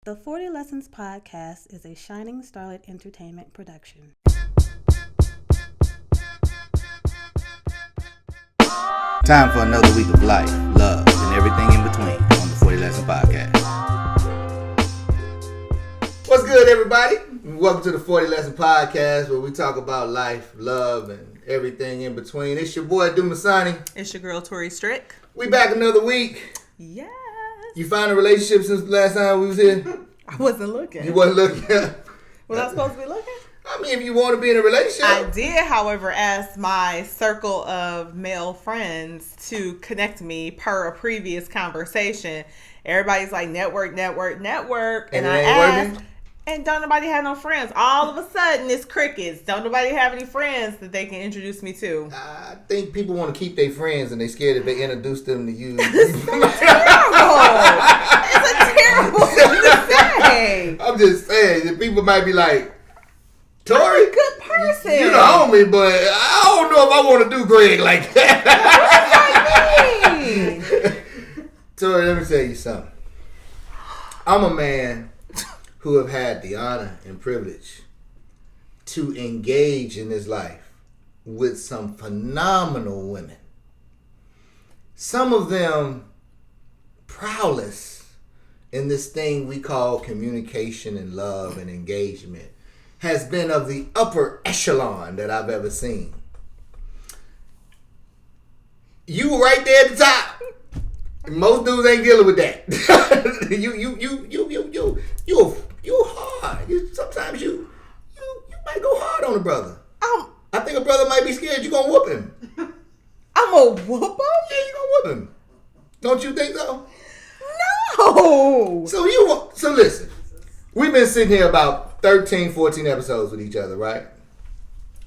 The 40 Lessons Podcast is a Shining Starlet Entertainment production. Time for another week of life, love, and everything in between on the 40 Lessons Podcast. What's good, everybody? Welcome to the 40 Lessons Podcast, where we talk about life, love, and everything in between. It's your boy, Dumisani. It's your girl, Tori Strick. We back another week. Yes. You found a relationship since the last time we was here? I wasn't looking. You wasn't looking? Was I supposed to be looking? I mean, if you want to be in a relationship. I did, however, ask my circle of male friends to connect me per a previous conversation. Everybody's like, network. And I asked, working? And don't nobody have no friends. All of a sudden, it's crickets. Don't nobody have any friends that they can introduce me to. I think people want to keep their friends, and they're scared if they introduce them to you. It's terrible. It's a terrible thing to say. I'm just saying, that people might be like, Tori, I'm a good person. You the homie, but I don't know if I want to do Greg like that. What does that mean? Tori, let me tell you something. I'm a man who have had the honor and privilege to engage in this life with some phenomenal women. Some of them prowess in this thing we call communication and love and engagement has been of the upper echelon that I've ever seen. You were right there at the top. Most dudes ain't dealing with that. You hard. Sometimes you might go hard on a brother. I think a brother might be scared you gonna whoop him. I'm gonna whoop him? Yeah, you gonna whoop him. Don't you think so? No. So listen. We've been sitting here about 13, 14 episodes with each other, right?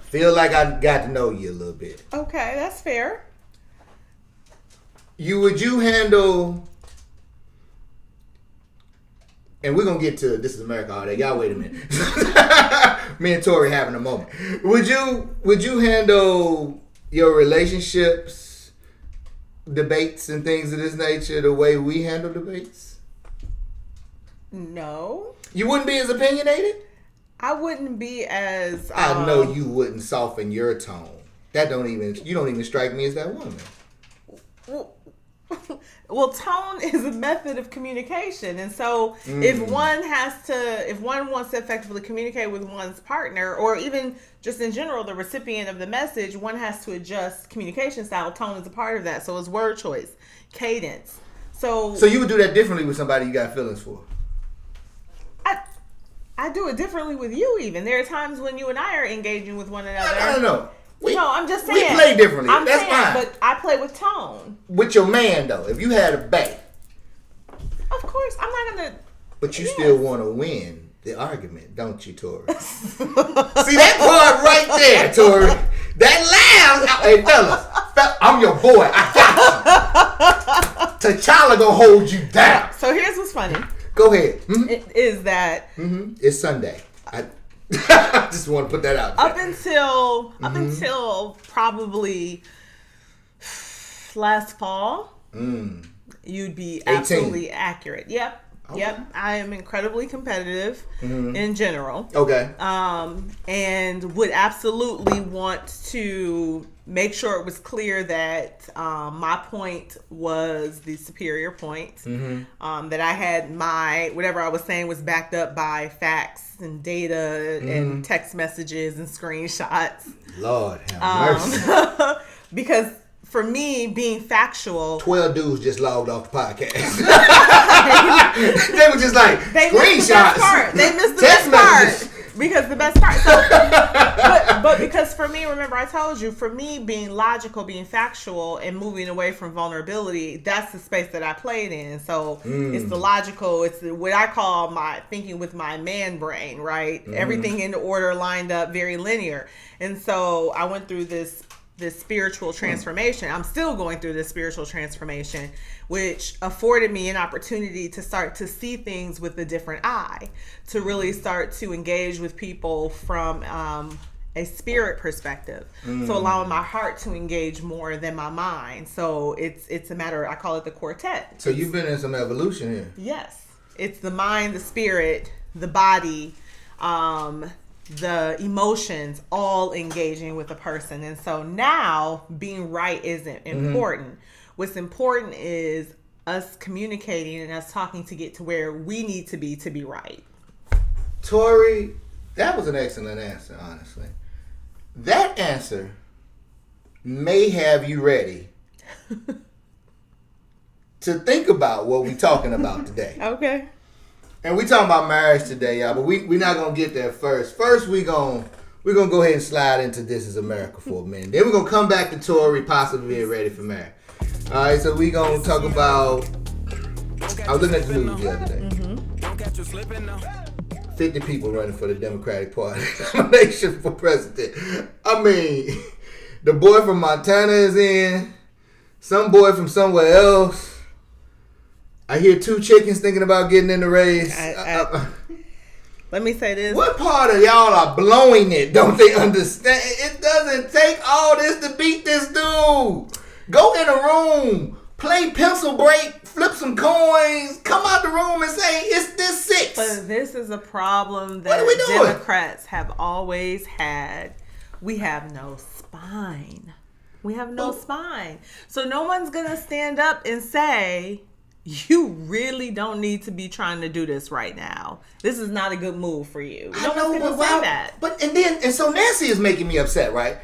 Feel like I got to know you a little bit. Okay, that's fair. Would you handle, and we're going to get to This Is America all day. Y'all wait a minute. Me and Tori having a moment. Would you handle your relationships, debates, and things of this nature the way we handle debates? No. You wouldn't be as opinionated? I wouldn't be as... I know you wouldn't soften your tone. You don't even strike me as that woman. Well, tone is a method of communication. And so if one wants to effectively communicate with one's partner, or even just in general, the recipient of the message, one has to adjust communication style. Tone is a part of that. So it's word choice, cadence. So you would do that differently with somebody you got feelings for? I do it differently with you even. There are times when you and I are engaging with one another. I don't know. I'm just saying. We play differently. That's fine. But I play with tone. With your man, though. If you had a bae. Of course. I'm not going to... But you still want to win the argument, don't you, Tori? See that part right there, Tori? That laugh. Hey, fellas. I'm your boy. I got you. T'Challa gonna hold you down. So here's what's funny. Go ahead. It is that... It's Sunday. I just want to put that out there. Up until probably last fall, you'd be 18. absolutely accurate. Yep. Okay. Yep. I am incredibly competitive in general. Okay. And would absolutely want to make sure it was clear that my point was the superior point. That I had whatever I was saying was backed up by facts and data and text messages and screenshots. Lord have mercy. Because for me, being factual... 12 dudes just logged off the podcast. They were just like, screenshots. They missed the best part. Because the best part. So, but because for me, remember I told you, for me, being logical, being factual, and moving away from vulnerability, that's the space that I played in. So it's the logical, it's what I call my thinking with my man brain, right? Everything in order, lined up, very linear. And so I went through this spiritual transformation. I'm still going through this spiritual transformation, which afforded me an opportunity to start to see things with a different eye, to really start to engage with people from a spirit perspective. So allowing my heart to engage more than my mind. So it's a matter, I call it the quartet. So you've been in some evolution here. Yes. it's the mind, the spirit, the body, the emotions all engaging with a person. And so now being right isn't important. What's important is us communicating and us talking to get to where we need to be right. Tori, that was an excellent answer, honestly. That answer may have you ready to think about what we're talking about today. Okay. And we talking about marriage today, y'all, but we're not gonna get there first. First, we're gonna go ahead and slide into This Is America for a minute. Then we're gonna come back to Tori possibly being ready for marriage. All right, so we gonna talk about. I was looking at the news the other day. 50 people running for the Democratic Party nomination for president. I mean, the boy from Montana is in. Some boy from somewhere else. I hear 2 chickens thinking about getting in the race. Let me say this. What part of y'all are blowing it? Don't they understand? It doesn't take all this to beat this dude. Go in a room, play pencil break, flip some coins, come out the room and say, it's this 6. But this is a problem What are we that doing? Democrats have always had. We have no spine. We have no spine. So no one's going to stand up and say, you really don't need to be trying to do this right now. This is not a good move for you. No one's going to say that. But and so Nancy is making me upset, right?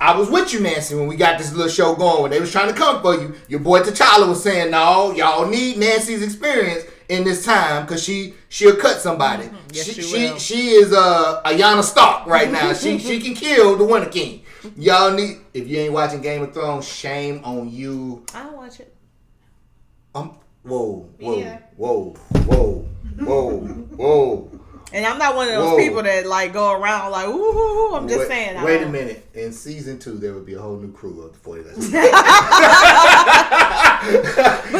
I was with you, Nancy, when we got this little show going. When they was trying to come for you, your boy T'Challa was saying, no, y'all need Nancy's experience in this time because she'll cut somebody. Yes, she will. She is Ayanna Stark right now. she can kill the Winter King. Y'all need, if you ain't watching Game of Thrones, shame on you. I don't watch it. Whoa. Yeah. Whoa. And I'm not one of those people that like go around like, ooh, I'm just saying. Wait a minute. In season 2, there would be a whole new crew of the 40 Lessons. But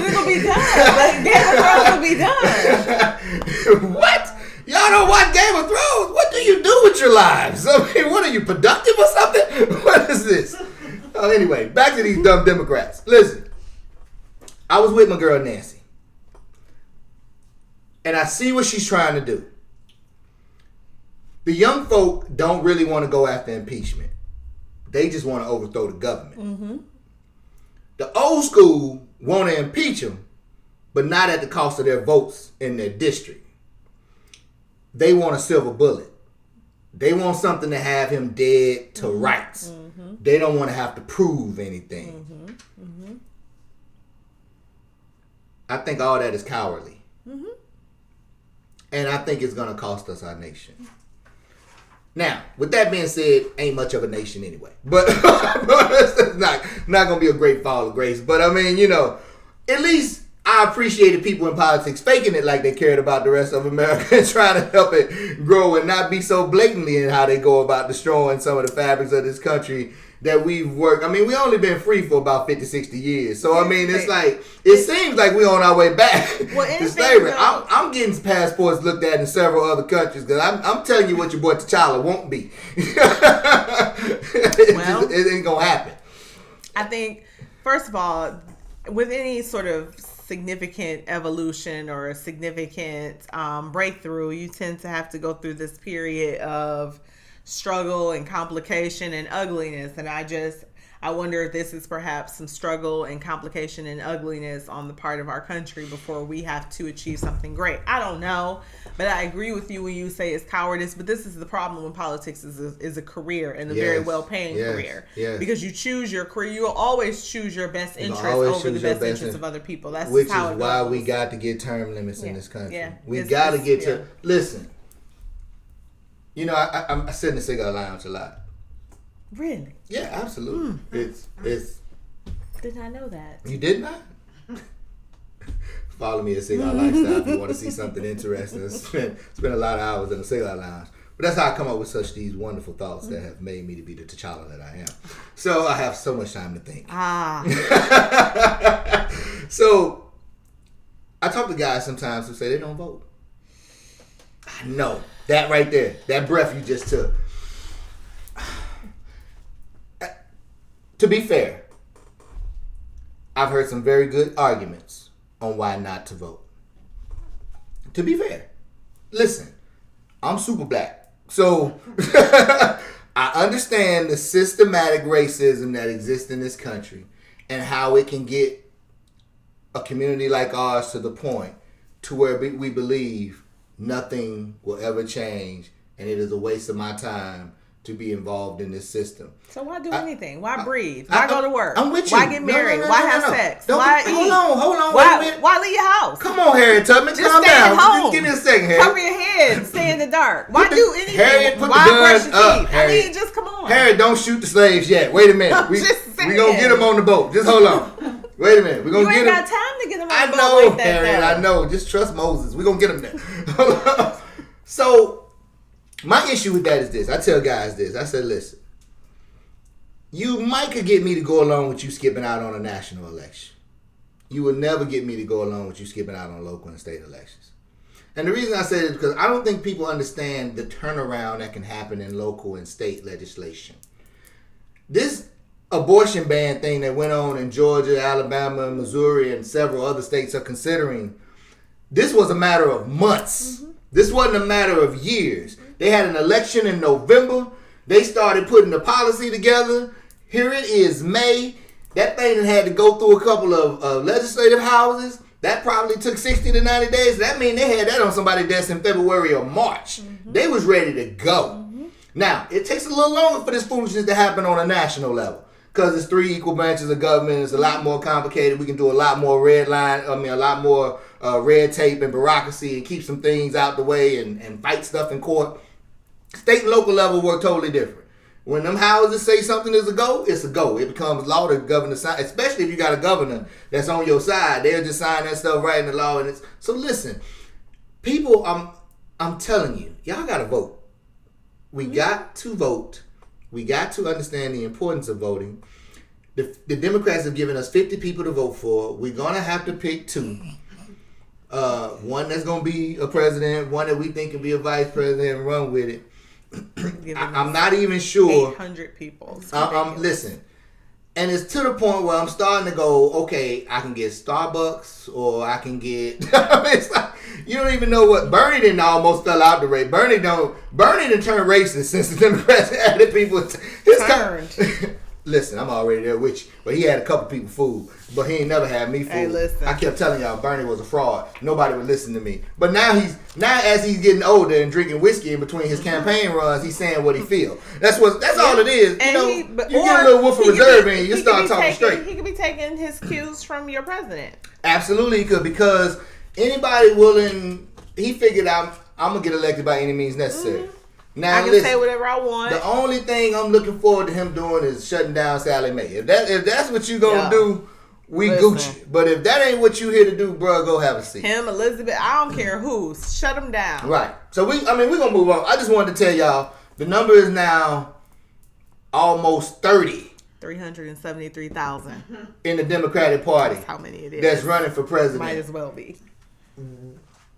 it'll be done. Like, Game of Thrones will be done. What? Y'all don't watch Game of Thrones? What do you do with your lives? I mean, what are you, productive or something? What is this? Oh, anyway, back to these dumb Democrats. Listen, I was with my girl Nancy. And I see what she's trying to do. The young folk don't really want to go after impeachment. They just want to overthrow the government. Mm-hmm. The old school want to impeach him, but not at the cost of their votes in their district. They want a silver bullet. They want something to have him dead to rights. Mm-hmm. They don't want to have to prove anything. Mm-hmm. Mm-hmm. I think all that is cowardly. Mm-hmm. And I think it's going to cost us our nation. Now, with that being said, ain't much of a nation anyway. But it's not going to be a great fall of grace. But I mean, you know, at least I appreciated people in politics faking it like they cared about the rest of America and trying to help it grow and not be so blatantly in how they go about destroying some of the fabrics of this country that we've worked. I mean, we only been free for about 50, 60 years. So, I mean, it's like, it seems like we're on our way back to slavery. I'm getting passports looked at in several other countries because I'm telling you what your boy T'Challa won't be. It ain't going to happen. I think, first of all, with any sort of significant evolution or a significant breakthrough, you tend to have to go through this period of struggle and complication and ugliness. And I wonder if this is perhaps some struggle and complication and ugliness on the part of our country before we have to achieve something great. I don't know, but I agree with you when you say it's cowardice. But this is the problem when politics is a career and a very well-paying career. Yes. Because you choose your career, you'll always choose your best interest over the best interest of other people. That's which how is it why goes. we got to get term limits in this country. Yeah. We got to get to listen. You know, I sit in the cigar lounge a lot. Really? Yeah, absolutely. It's. Did not know that. You did not? Follow me at Cigar Lifestyle if you want to see something interesting. Spend a lot of hours in the cigar lounge. But that's how I come up with these wonderful thoughts that have made me to be the T'Challa that I am. So I have so much time to think. So I talk to guys sometimes who say they don't vote. I know. That right there. That breath you just took. To be fair, I've heard some very good arguments on why not to vote. to be fair, listen, I'm super black. So I understand the systematic racism that exists in this country and how it can get a community like ours to the point to where we believe nothing will ever change and it is a waste of my time to be involved in this system. So why do anything? Why breathe? Why go to work? I'm with you. Why get married? Why have sex? Why eat? Hold on. Why leave your house? Come on, Harriet Tubman. Just calm stay down. at home. Give me a second, Harriet. Cover your head. Stay in the dark. Why do anything? Harriet, put Why the brush guns your up, teeth? Harriet. I mean, just come on. Harriet, don't shoot the slaves yet. Wait a minute. We gonna get them on the boat. Just hold on. Wait a minute. We're gonna get them. You ain't got time to get them on the boat. I know, like that, Harriet. though. I know. Just trust Moses. We're gonna get them there. So, my issue with that is this. I tell guys this. I said, listen. You might could get me to go along with you skipping out on a national election. You will never get me to go along with you skipping out on local and state elections. And the reason I say this is because I don't think people understand the turnaround that can happen in local and state legislation. This abortion ban thing that went on in Georgia, Alabama, Missouri, and several other states are considering, this was a matter of months. Mm-hmm. This wasn't a matter of years. They had an election in November. They started putting the policy together. Here it is, May. That thing had to go through a couple of legislative houses. That probably took 60 to 90 days. That means they had that on somebody's desk in February or March. Mm-hmm. They was ready to go. Mm-hmm. Now, it takes a little longer for this foolishness to happen on a national level because it's 3 equal branches of government. It's a lot more complicated. We can do a lot more red tape and bureaucracy and keep some things out the way and fight stuff in court. State and local level work totally different. When them houses say something is a go, it's a go. It becomes law to governor sign, especially if you got a governor that's on your side. They'll just sign that stuff right in the law. And so listen, people, I'm telling you, y'all got to vote. We got to vote. We got to understand the importance of voting. The Democrats have given us 50 people to vote for. We're going to have to pick 2. One that's going to be a president, one that we think can be a vice president and run with it. I'm not even sure. 800 people. Listen, and it's to the point where I'm starting to go, okay, I can get Starbucks or I can get. It's like, you don't even know what Bernie didn't almost fell out the race. Bernie done turned racist since the Democrats added people. Turned. Listen, I'm already there with you. But he had a couple people fooled. But he ain't never had me fooled. Hey, listen. I kept telling y'all Bernie was a fraud. Nobody would listen to me. But now as he's getting older and drinking whiskey in between his campaign runs, he's saying what he feels. That's all it is. You get a little Wolf of Reserve in you start talking straight. He could be taking his cues from your president. Absolutely, he could, because anybody willing, he figured out, I'm going to get elected by any means necessary. Mm-hmm. Now, I can say whatever I want. The only thing I'm looking forward to him doing is shutting down Sally Mae. If that's what you gonna do, we Gucci. But if that ain't what you here to do, bro, go have a seat. Him, Elizabeth, I don't care who. Shut him down. Right. So we're gonna move on. I just wanted to tell y'all the number is now almost 30. 373,000 in the Democratic Party. That's how many it is. That's running for president. Might as well be.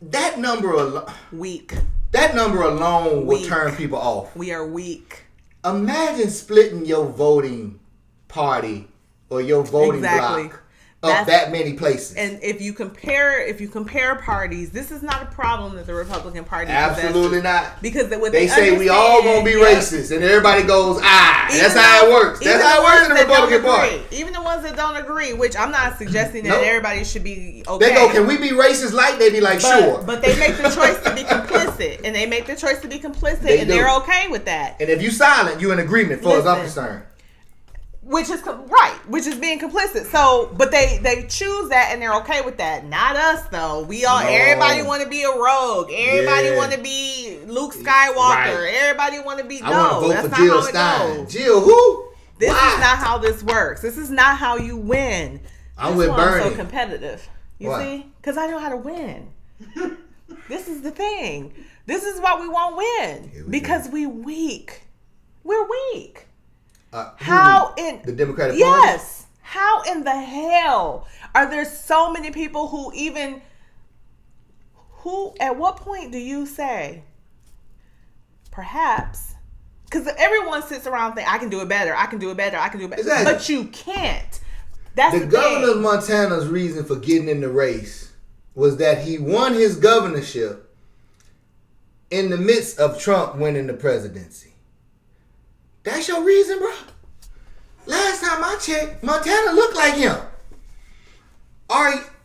That number alone. Weak. That number alone will turn people off. We are weak. Imagine splitting your voting party or your voting block up that many places. And if you compare parties, this is not a problem that the Republican Party absolutely not. Because they say we all gonna be racist, and everybody goes, that's how it works. That's how it works in the Republican Party. Even the ones that don't agree, which I'm not suggesting that everybody should be okay. They go, can we be racist? Like they be like, sure. But they make the choice to be complicit, and and they're okay with that. And if you silent, you in agreement, as I'm concerned. Which is being complicit. So, but they choose that and they're okay with that. Not us though. Everybody want to be a rogue. Everybody want to be Luke Skywalker. Right. Everybody want to be. I want to vote for Jill Stein. Jill who? This is not how this works. This is not how you win. I'm with Bernie. I'm so competitive. You see? Because I know how to win. This is the thing. This is why we won't win. Because we're weak. We're weak. How in the Democratic Party? Yes. How in the hell are there so many people who at what point do you say, perhaps, because everyone sits around thinking, I can do it better, I can do it better, I can do it better. Exactly. But you can't. That's the governor of Montana's reason for getting in the race was that he won his governorship in the midst of Trump winning the presidency. That's your reason, bro? Last time I checked, Montana looked like him.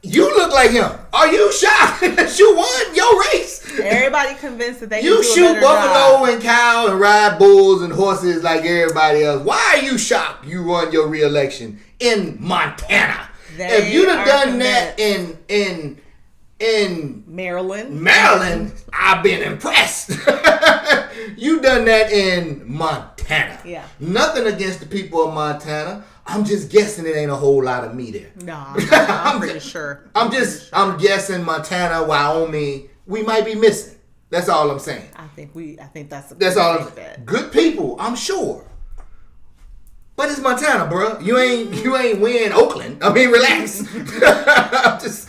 You look like him. Are you shocked that you won your race? Everybody convinced that they you can do shoot a better buffalo job. and cow and ride bulls and horses like everybody else. Why are you shocked you won your re-election in Montana? If you'd have done that in Maryland, I've been impressed. You done that in Montana. Yeah. Nothing against the people of Montana. I'm just guessing it ain't a whole lot of me there. No, I'm pretty sure. I'm guessing Montana, Wyoming, we might be missing. That's all I'm saying. I think that's all I'm saying. Good people, I'm sure. But it's Montana, bro. You ain't win Oakland. I mean, relax. I'm just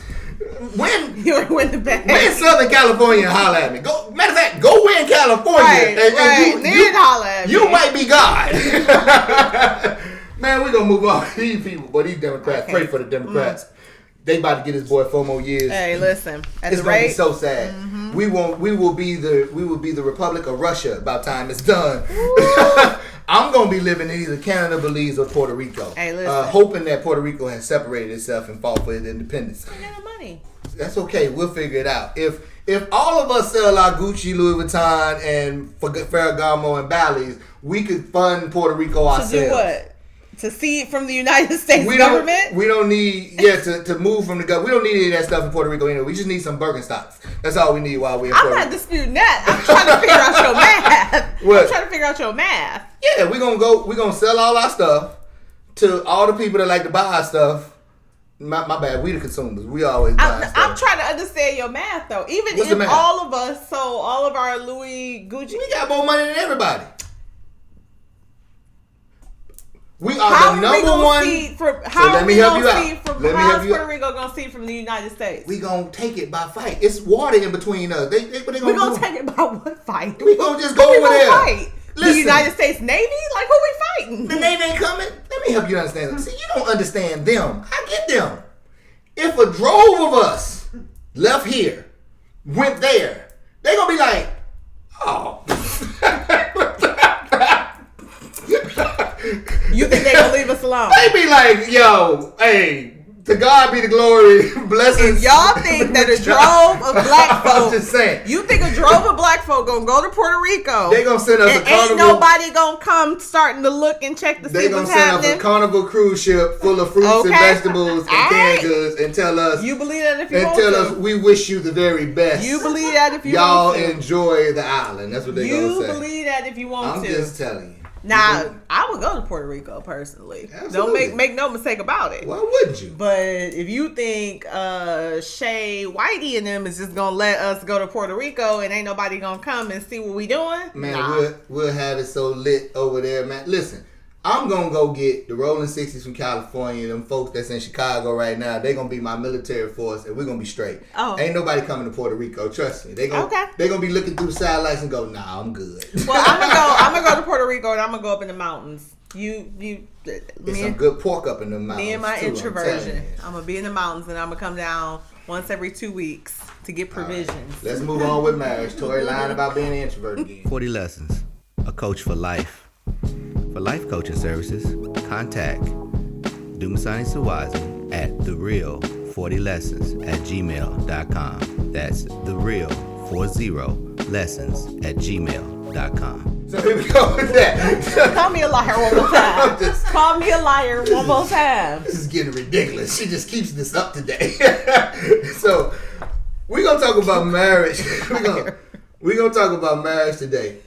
you ain't win the bag. Win Southern California and holler at me. Matter of fact, go win California. Right. Then holler at me. You might be God. Man, we're gonna move on. These people, but these Democrats, pray for the Democrats. They about to get this boy 4 more years. Hey, listen. It's gonna be so sad. We will be the Republic of Russia by the time it's done. I'm gonna be living in either Canada, Belize, or Puerto Rico. Hey, listen. Hoping that Puerto Rico has separated itself and fought for its independence. I got no money. That's okay. We'll figure it out. If all of us sell our Gucci, Louis Vuitton, and Ferragamo and Bally's, we could fund Puerto Rico ourselves. To do what? To secede from the United States government? We don't need to move from the government. We don't need any of that stuff in Puerto Rico anyway. We just need some Birkenstocks. That's all we need while we're in Puerto Rico. I'm not disputing that. I'm trying to figure out your math. What? I'm trying to figure out your math. Yeah, we're gonna sell all our stuff to all the people that like to buy our stuff. My bad, we the consumers. We always buy stuff. I'm trying to understand your math though. Even What's the if math? all of us sold all of our Louis Gucci, We got more money than everybody. We are how the number one. Let me help you out. How is Puerto out. Rico gonna see from the United States? We gonna take it by fight. It's water in between us. They we gonna take it by what fight? We gonna just go over there. Fight? Listen, the United States Navy? Like who we fighting? The Navy ain't coming. Let me help you understand. See, you don't understand them. I get them. If a drove of us left here, went there, they gonna be like, oh. You think they gonna leave us alone? They be like, yo, hey, to God be the glory, blessings. If y'all think that a drove of black folk, I'm just saying, you think a drove of black folk gonna go to Puerto Rico? They gonna send us a carnival. Ain't nobody gonna come starting to look and check to see what's happening. They gonna send us a carnival cruise ship full of fruits and vegetables and canned goods and tell us. You believe that if you want to. And tell us we wish you the very best. You believe that if you y'all want to. Y'all enjoy the island. That's what they gonna say. You believe that if you want to. I'm just telling you. Now, I would go to Puerto Rico personally. Absolutely. Don't make no mistake about it. Why wouldn't you? But if you think Shay Whitey and them is just gonna let us go to Puerto Rico and ain't nobody gonna come and see what we doing, man, we'll have it so lit over there, man. Listen, I'm gonna go get the Rolling 60s from California. Them folks that's in Chicago right now, they gonna be my military force, and we're gonna be straight. Oh, ain't nobody coming to Puerto Rico. Trust me. They gonna be looking through the satellites and go, nah, I'm good. Well, I'm gonna go to Puerto Rico and I'm gonna go up in the mountains. It's some good pork up in the mountains. Me and my introversion. I'm gonna be in the mountains and I'm gonna come down once every 2 weeks to get provisions. Right. Let's move on with marriage. Tori lying about being an introvert again. 40 Lessons, a coach for life. For life coaching services, contact Dumisani Solwazi at thereal40lessons@gmail.com. That's thereal40lessons@gmail.com. So here we go with that. Call me a liar one more time. Call me a liar one more time. This is getting ridiculous. She just keeps this up today. So we're gonna talk about marriage. We're gonna talk about marriage today.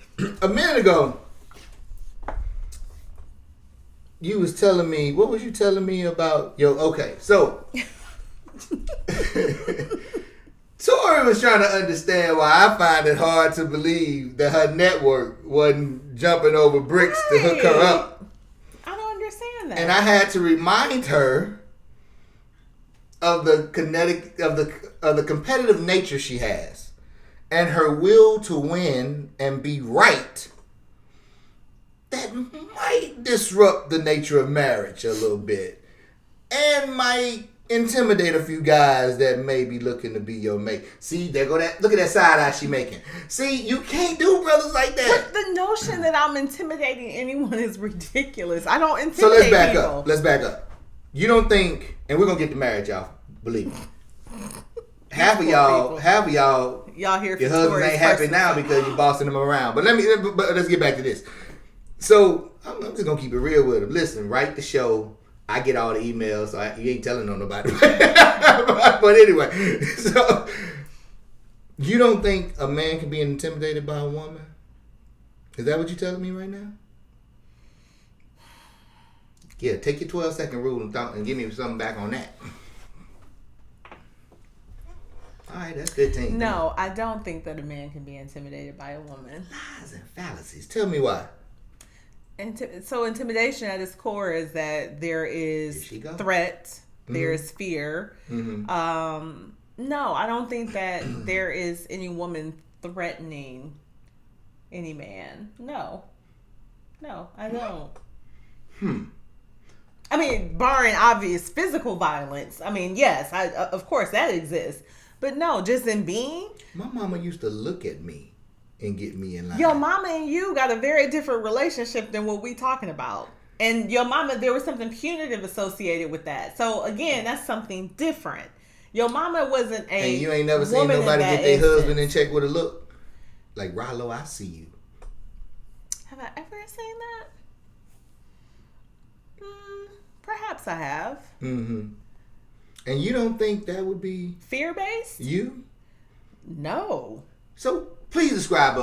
A minute ago, you was telling me, what was you telling me about so Tori was trying to understand why I find it hard to believe that her network wasn't jumping over bricks to hook her up. I don't understand that. And I had to remind her of the competitive nature she has and her will to win and be right. That might disrupt the nature of marriage a little bit and might intimidate a few guys that may be looking to be your mate. See, there go that. Look at that side eye she making. See, you can't do brothers like that. But the notion that I'm intimidating anyone is ridiculous. I don't intimidate So let's back people. up. Let's back up. You don't think, and we're gonna get to marriage, y'all. Believe me. Half of y'all, Y'all here for your husband Tori's ain't happy first now because you're bossing them around. But let's get back to this. So I'm just gonna keep it real with them. Listen, write the show. I get all the emails, so you ain't telling on nobody. But anyway, so you don't think a man can be intimidated by a woman? Is that what you're telling me right now? Yeah, take your 12-second rule and give me something back on that. All right, that's 15. No, I don't think that a man can be intimidated by a woman. Lies and fallacies. Tell me why. So intimidation at its core is that there is threat, there is fear. No, I don't think that there is any woman threatening any man. No, I don't. I mean, barring obvious physical violence. I mean, yes, of course that exists. But no, just in being. My mama used to look at me and get me in line. Your mama and you got a very different relationship than what we talking about. And your mama, there was something punitive associated with that. So again, that's something different. Your mama wasn't a And you ain't never seen woman nobody in get that their instance. husband in check with a look. Like, Rollo, I see you. Have I ever seen that? Perhaps I have. Mm-hmm. And you don't think that would be Fear-based? you? No. So please describe to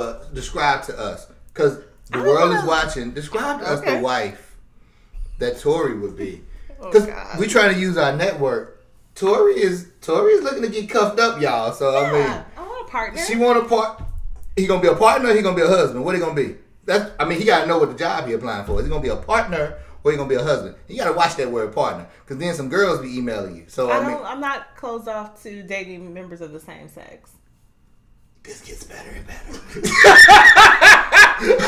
us, because the world is watching. Describe to us the wife that Tori would be, because we trying to use our network. Tori is looking to get cuffed up, y'all. So Yeah, I mean, I want a partner. she want a part. He gonna be a partner. Or he gonna be a husband. What he gonna be? He gotta know what the job he applying for. Is he gonna be a partner or he gonna be a husband? You gotta watch that word partner, because then some girls be emailing you. So I'm not closed off to dating members of the same sex. This gets better and better.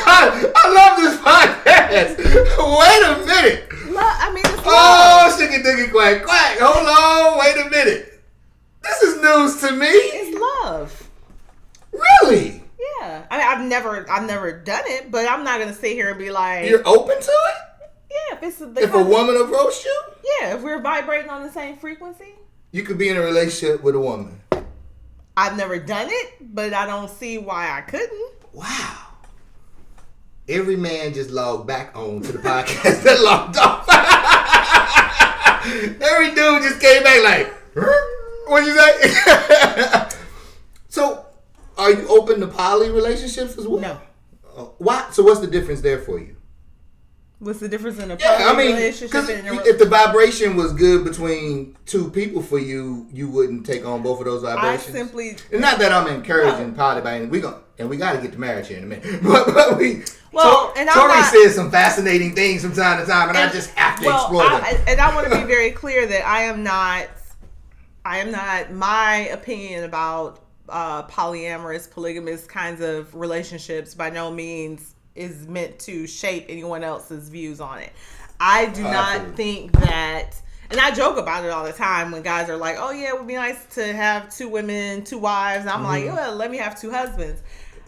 I love this podcast. Wait a minute. It's love. Oh, chicken diggy quack quack. Hold on. Wait a minute. This is news to me. It's love. Really? Yeah. I mean, I've never done it, but I'm not gonna sit here and be like, You're open to it? yeah. If a woman approached you? yeah, if we're vibrating on the same frequency. You could be in a relationship with a woman. I've never done it, but I don't see why I couldn't. Wow. Every man just logged back on to the podcast that logged off. Every dude just came back like, what'd you say? So, are you open to poly relationships as well? No. Why? So what's the difference there for you? What's the difference in a Because relationship and if the vibration was good between two people for you, you wouldn't take on both of those vibrations. And not that I'm encouraging poly by any. We got to get to marriage here in a minute. But we. Tori says some fascinating things from time to time, and I just have to explore them. And I want to be very clear that I am not. My opinion about polyamorous, polygamous kinds of relationships by no means is meant to shape anyone else's views on it. I do not think that, and I joke about it all the time when guys are like, oh yeah, it would be nice to have 2 women, 2 wives. And I'm like, oh, let me have 2 husbands.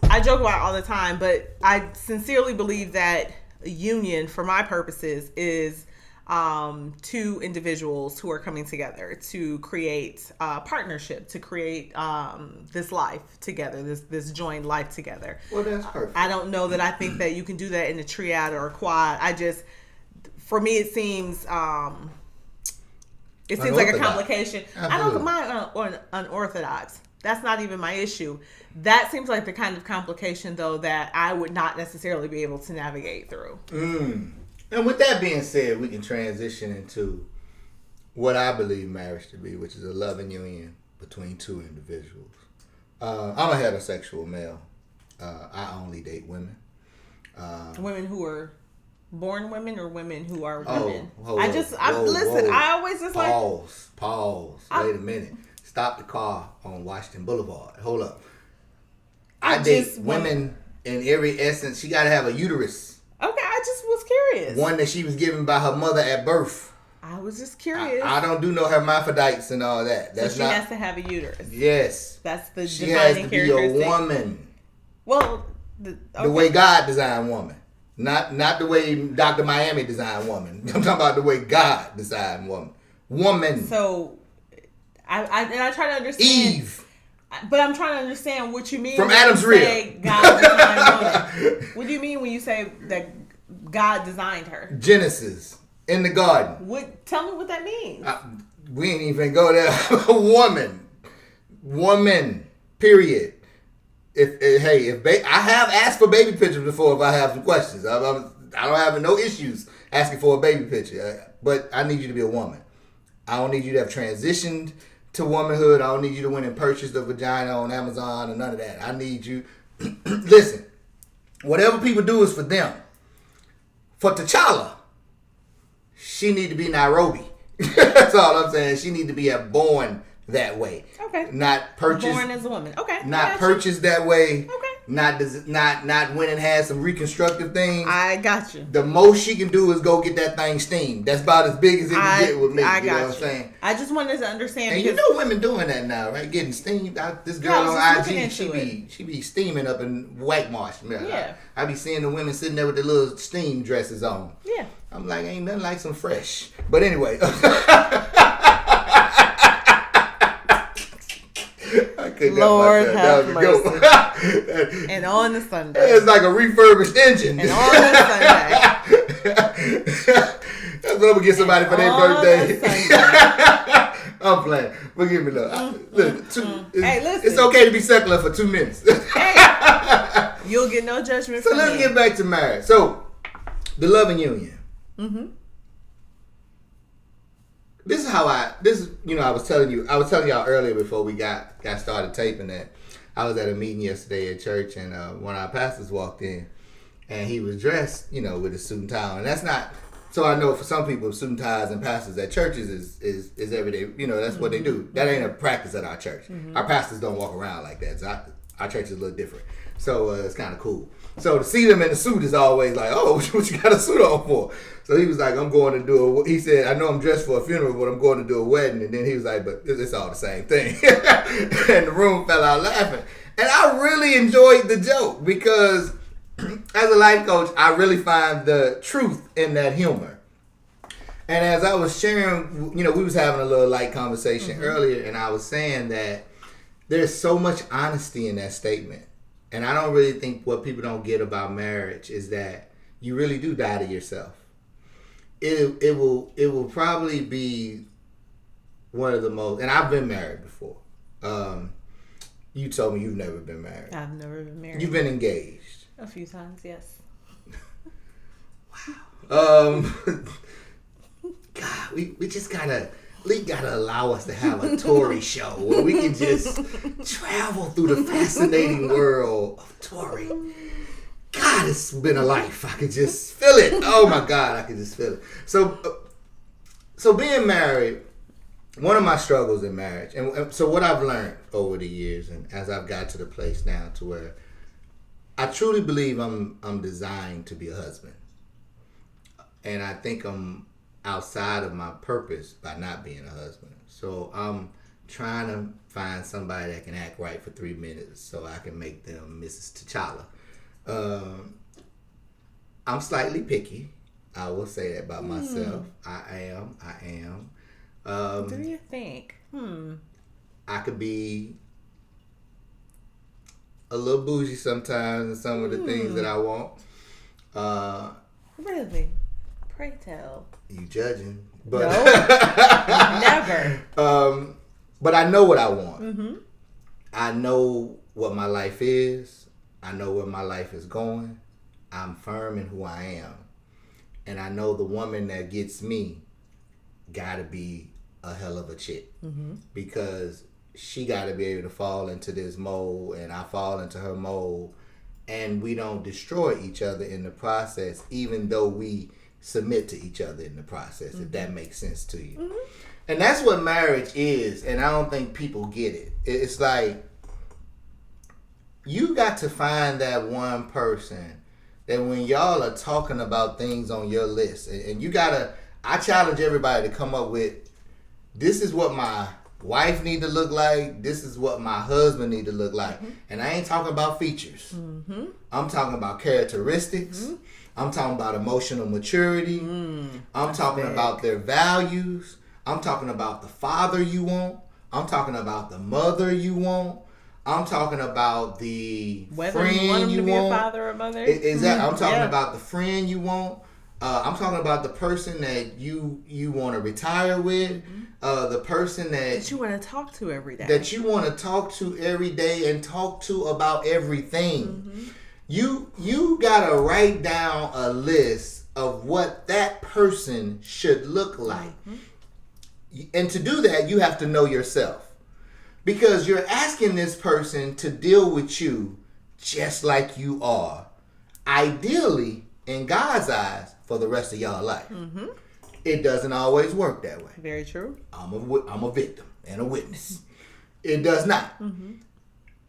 I joke about it all the time, but I sincerely believe that a union, for my purposes, is 2 individuals who are coming together to create a partnership, to create this life together, this joined life together. Well, that's perfect. I don't know that I think that you can do that in a triad or a quad. For me, it seems like a complication. Absolutely. I don't mind unorthodox. That's not even my issue. That seems like the kind of complication, though, that I would not necessarily be able to navigate through. And with that being said, we can transition into what I believe marriage to be, which is a loving union between 2 individuals. I'm a heterosexual male. I only date women. Women who are born women or women who are women? Listen, I always just Pause. Wait a minute. Stop the car on Washington Boulevard. Hold up. I date women in every essence. She got to have a uterus. Okay, I just was curious. One that she was given by her mother at birth. I was just curious. I don't do no hermaphrodites and all that. So she has to have a uterus. Yes. That's the she has to be characteristic. a woman. Well, the way God designed woman. Not the way Dr. Miami designed woman. I'm talking about the way God designed woman. Woman. So, I try to understand. Eve. But I'm trying to understand what you mean from when Adam's you rib. say God designed woman. What do you mean when you say that God designed her? Genesis in the garden. Tell me what that means. We ain't even go there. Woman. Period. I have asked for baby pictures before if I have some questions. I don't have no issues asking for a baby picture. But I need you to be a woman. I don't need you to have transitioned to womanhood. I don't need you to went and purchase the vagina on Amazon or none of that. I need you. Listen, whatever people do is for them. For T'Challa, she need to be Nairobi. That's all I'm saying. She need to be born that way. Okay. Not purchased. Born as a woman. Okay. Not purchased that way. Okay. Not went and had some reconstructive things. I got you. The most she can do is go get that thing steamed. That's about as big as it can get with me. You know what I'm saying? I just wanted to understand. And you know women doing that now, right? Getting steamed. This girl on IG, she be steaming up in White Marsh. Yeah. I be seeing the women sitting there with their little steam dresses on. Yeah. I'm like, ain't nothing like some fresh. But anyway. Lord have mercy. And on the Sunday. It's like a refurbished engine. And on the Sunday. That's what I'm going to get somebody for their birthday. I'm playing. Forgive me, look. Hey, listen. It's okay to be secular for 2 minutes. Hey, you'll get no judgment from me. So let's get back to marriage. So, the loving union. Mm-hmm. This is how I was telling y'all earlier before we got started taping that I was at a meeting yesterday at church and one of our pastors walked in and he was dressed, with a suit and tie on. And that's not, so I know for some people suit and ties and pastors at churches is everyday, that's what they do. That ain't a practice at our church. Mm-hmm. Our pastors don't walk around like that. So our church is a little different. So it's kind of cool. So to see them in a suit is always like, oh, what you got a suit on for? So he was like, I'm going to do he said, I know I'm dressed for a funeral, but I'm going to do a wedding. And then he was like, but it's all the same thing. And the room fell out laughing. And I really enjoyed the joke because as a life coach, I really find the truth in that humor. And as I was sharing, we was having a little light conversation earlier, and I was saying that there's so much honesty in that statement. And I don't really think what people don't get about marriage is that you really do die to yourself. It will probably be one of the most, and I've been married before. You told me you've never been married. I've never been married. You've been engaged. A few times, yes. Wow. God, we just gotta allow us to have a Tori show where we can just travel through the fascinating world of Tori. God, it's been a life. I could just feel it. Oh my God, I could just feel it. So being married, one of my struggles in marriage, and so what I've learned over the years, and as I've got to the place now to where I truly believe I'm designed to be a husband, and I think I'm outside of my purpose by not being a husband. So I'm trying to find somebody that can act right for 3 minutes so I can make them Mrs. T'Challa. I'm slightly picky. I will say that about myself. I am. What do you think? I could be a little bougie sometimes in some of the things that I want. Really? Pray tell. You judging. But No. Never. But I know what I want. Mm-hmm. I know what my life is. I know where my life is going. I'm firm in who I am. And I know the woman that gets me gotta be a hell of a chick. Mm-hmm. Because she gotta be able to fall into this mold and I fall into her mold. And we don't destroy each other in the process, even though we submit to each other in the process, if that makes sense to you. Mm-hmm. And that's what marriage is, and I don't think people get it. It's like, you got to find that one person that when y'all are talking about things on your list, and you gotta, I challenge everybody to come up with, this is what my wife need to look like. This is what my husband need to look like. And I ain't talking about features. I'm talking about characteristics. I'm talking about emotional maturity. I'm talking about their values. I'm talking about the father you want. I'm talking about the mother you want. I'm talking about the Whether friend you want him to be want. a father or mother. Exactly. I'm talking about the friend you want. I'm talking about the person that you want to retire with. The person that you want to talk to every day. That you want to talk to every day and talk to about everything. You gotta write down a list of what that person should look like. And to do that, you have to know yourself. Because you're asking this person to deal with you just like you are. Ideally, in God's eyes, for the rest of y'all life. It doesn't always work that way. Very true. I'm a victim and a witness. It does not.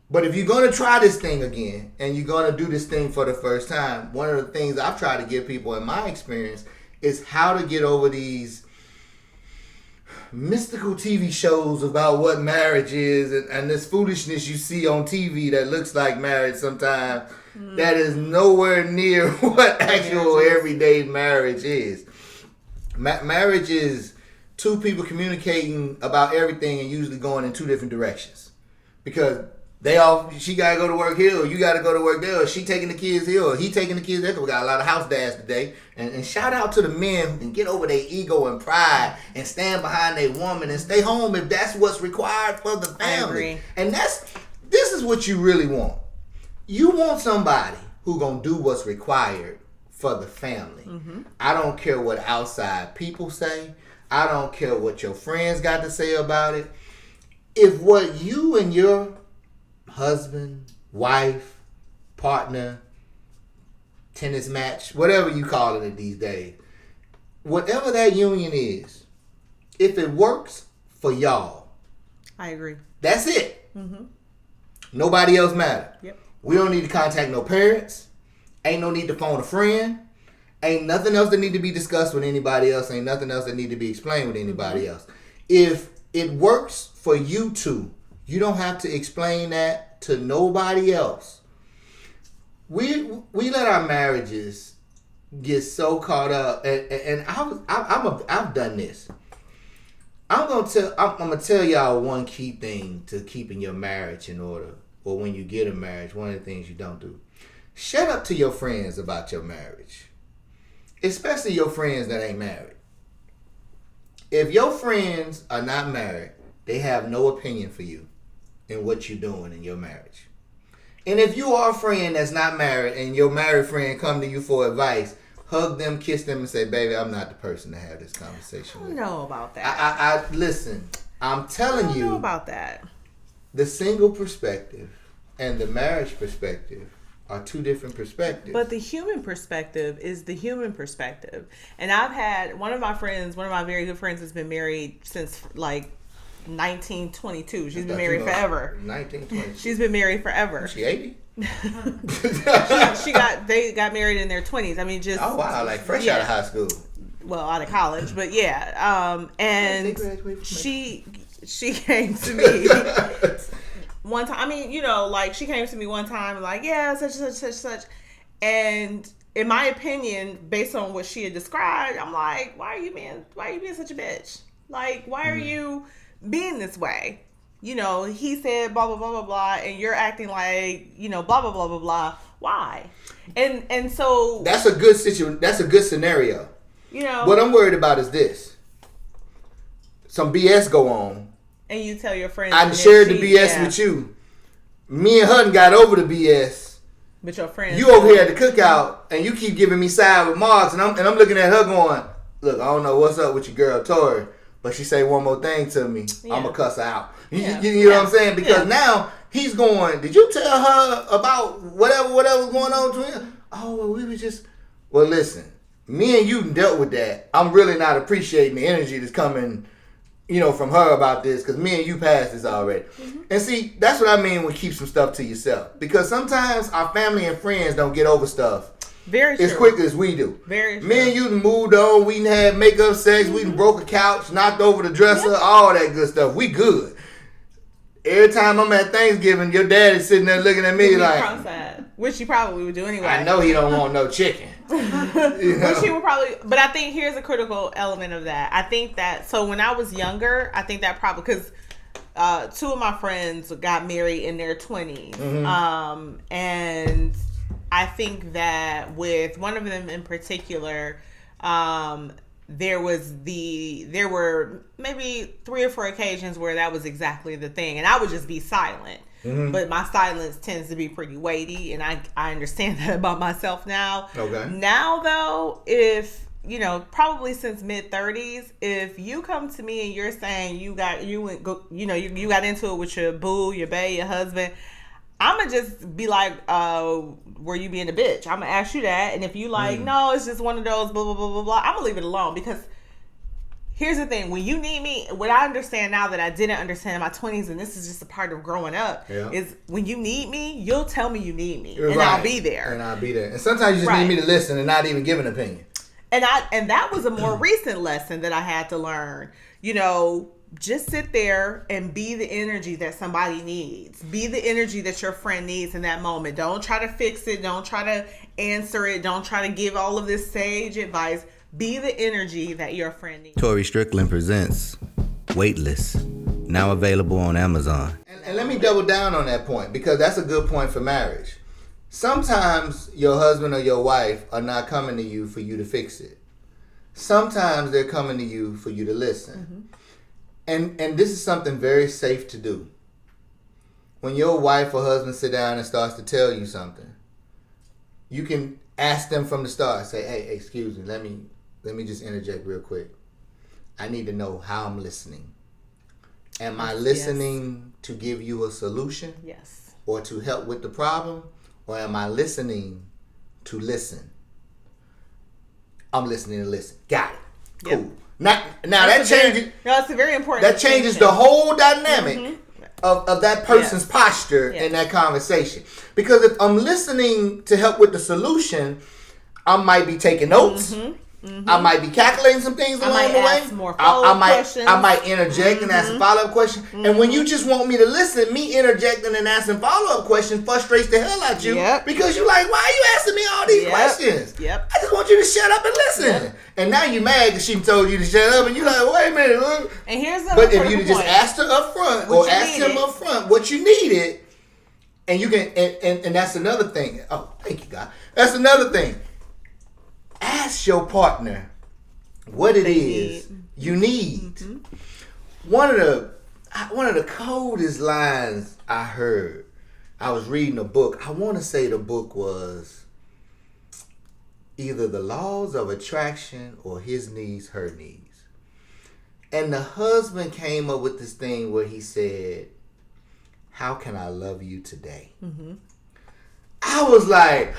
But if you're going to try this thing again, and you're going to do this thing for the first time, one of the things I've tried to give people in my experience is how to get over these mystical TV shows about what marriage is, and this foolishness you see on TV that looks like marriage sometimes, that is nowhere near what actual everyday marriage is. Marriage is two people communicating about everything and usually going in two different directions. Because she got to go to work here, or you got to go to work there, or she taking the kids here, or he taking the kids there. We got a lot of house dads today. And shout out to the men who can get over their ego and pride and stand behind their woman and stay home if that's what's required for the family. And this is what you really want. You want somebody who gonna do what's required for the family. I don't care what outside people say. I don't care what your friends got to say about it. If what you and your husband, wife, partner, tennis match, whatever you calling it these days, whatever that union is, if it works for y'all, I agree. That's it. Nobody else matter. Yep. We don't need to contact no parents. Ain't no need to phone a friend. Ain't nothing else that need to be discussed with anybody else. Ain't nothing else that need to be explained with anybody else. If it works for you two, you don't have to explain that to nobody else. We let our marriages get so caught up, and I've done this. I'm gonna tell y'all one key thing to keeping your marriage in order, or when you get a marriage, one of the things you don't do. Shut up to your friends about your marriage, especially your friends that ain't married. If your friends are not married, they have no opinion for you in what you're doing in your marriage. And if you are a friend that's not married and your married friend come to you for advice, hug them, kiss them, and say, baby, I'm not the person to have this conversation with. I don't know about that. I listen, I'm telling you. I don't know about that. The single perspective and the marriage perspective are two different perspectives. But the human perspective is the human perspective. And I've had one of my very good friends has been married since like 1922. She's been married forever. 1922. She's been married forever. She 80? They got married in their 20s. I mean, just oh wow, like fresh out of high school. Well, out of college, but yeah. And she came to me one time. I mean, you know, like she came to me one time, like, yeah, such, and in my opinion, based on what she had described, I'm like, why are you being such a bitch? Like, why are you being this way? You know, he said blah blah blah blah blah, and you're acting like, you know, blah blah blah blah blah. Why? And so that's a good situation. That's a good scenario. You know, what I'm worried about is this: some BS go on, and you tell your friends I shared the BS with you. Me and her got over the BS. But your friends, you over here at the cookout, and you keep giving me side with Marks, and I'm looking at her going, look, I don't know what's up with your girl Tori, but she say one more thing to me, I'm gonna cuss her out. You know what I'm saying? Because now he's going, did you tell her about whatever's going on between us? Oh, well, we was just, well, listen, me and you dealt with that. I'm really not appreciating the energy that's coming, you know, from her about this, because me and you passed this already. And see, that's what I mean when keep some stuff to yourself. Because sometimes our family and friends don't get over stuff. Very true. as quick as we do. Very true. Me and you done moved on. We done had makeup sex. We done broke a couch, knocked over the dresser, all that good stuff. We good. Every time I'm at Thanksgiving, your dad is sitting there looking at me like, cross-eyed, which he probably would do anyway. I know he don't want no chicken. Which he would probably, but I think here's a critical element of that. I think that, so when I was younger, I think that probably, because two of my friends got married in their 20s. Mm-hmm. And I think that with one of them in particular, there were maybe 3 or 4 occasions where that was exactly the thing. And I would just be silent. Mm-hmm. But my silence tends to be pretty weighty, and I understand that about myself now. Okay. Now, though, if, probably since mid-30s, if you come to me and you're saying you got into it with your boo, your bae, your husband, I'm going to just be like, were you being a bitch? I'm going to ask you that. And if you like, no, it's just one of those blah, blah, blah, blah, blah, I'm going to leave it alone. Because here's the thing. When you need me, what I understand now that I didn't understand in my 20s, and this is just a part of growing up, is when you need me, you'll tell me you need me. And I'll be there. And sometimes you just need me to listen and not even give an opinion. And that was a more recent lesson that I had to learn. Just sit there and be the energy that somebody needs. Be the energy that your friend needs in that moment. Don't try to fix it. Don't try to answer it. Don't try to give all of this sage advice. Be the energy that your friend needs. Tori Strickland presents Weightless, now available on Amazon. And let me double down on that point, because that's a good point for marriage. Sometimes your husband or your wife are not coming to you for you to fix it. Sometimes they're coming to you for you to listen. Mm-hmm. And this is something very safe to do. When your wife or husband sit down and starts to tell you something, you can ask them from the start. Say, hey, excuse me, let me just interject real quick. I need to know how I'm listening. Am I listening to give you a solution? Yes. Or to help with the problem? Or am I listening to listen? I'm listening to listen. Got it. Cool. Yep. Now that changes. That's a very important. That changes the whole dynamic of that person's posture in that conversation. Because if I'm listening to help with the solution, I might be taking notes. I might be calculating some things along the way. More questions. I might interject and ask a follow-up question. And when you just want me to listen, me interjecting and asking follow-up questions frustrates the hell out you. Because you're like, why are you asking me all these questions? I just want you to shut up and listen. And now you're mad because she told you to shut up, and you're like, wait a minute. Look. And here's the But if you just asked her up front or asked him up front what you needed, and you can, and that's another thing. Oh, thank you, God. That's another thing. Ask your partner what it is you need. One of the coldest lines I heard, I was reading a book. I want to say the book was either The Laws of Attraction or His Needs, Her Needs. And the husband came up with this thing where he said, how can I love you today? I was like,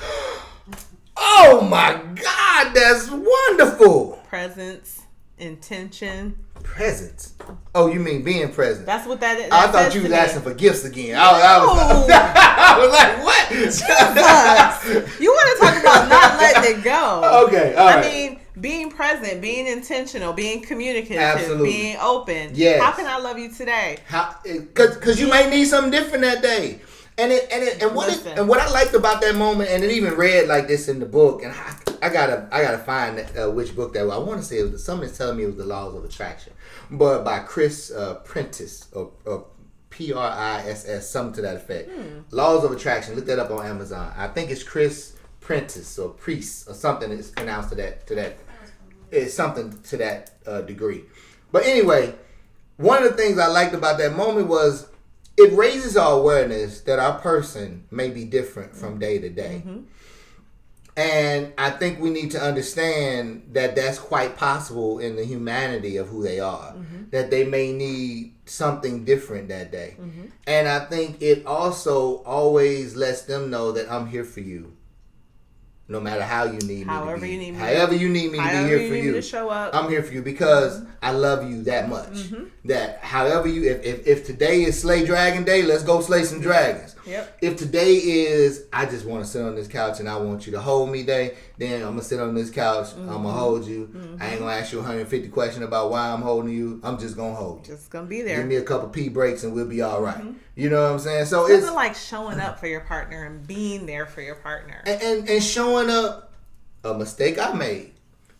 oh my God, that's wonderful. Presence, intention. Presence. Oh, you mean being present? That's what that is. I thought you was asking for gifts again. I was like, what? You want to talk about not letting it go. Okay, all right. I mean, being present, being intentional, being communicative, absolutely. Being open. Yes. How can I love you today? Because you might need something different that day. And what I liked about that moment, and it even read like this in the book, and I gotta find which book that was. I want to say it was somebody's telling me it was The Laws of Attraction, but by Chris Prentice or Priss, something to that effect. Laws of Attraction. Look that up on Amazon. I think it's Chris Prentice or Priest or something. It's pronounced to that. It's something to that degree. But anyway, one of the things I liked about that moment was, it raises our awareness that our person may be different from day to day. And I think we need to understand that that's quite possible in the humanity of who they are. That they may need something different that day. And I think it also always lets them know that I'm here for you. No matter how you need me to be. However you need me to be here for you. To show up. I'm here for you because I love you that much. That however you, if today is Slay Dragon Day, let's go slay some dragons. Yep. If today is, I just want to sit on this couch and I want you to hold me day, then I'm going to sit on this couch, I'm going to hold you. I ain't going to ask you 150 questions about why I'm holding you. I'm just going to hold you. Just going to be there. Give me a couple pee breaks and we'll be all right. You know what I'm saying? So it's like showing up for your partner and being there for your partner. And showing up, a mistake I made.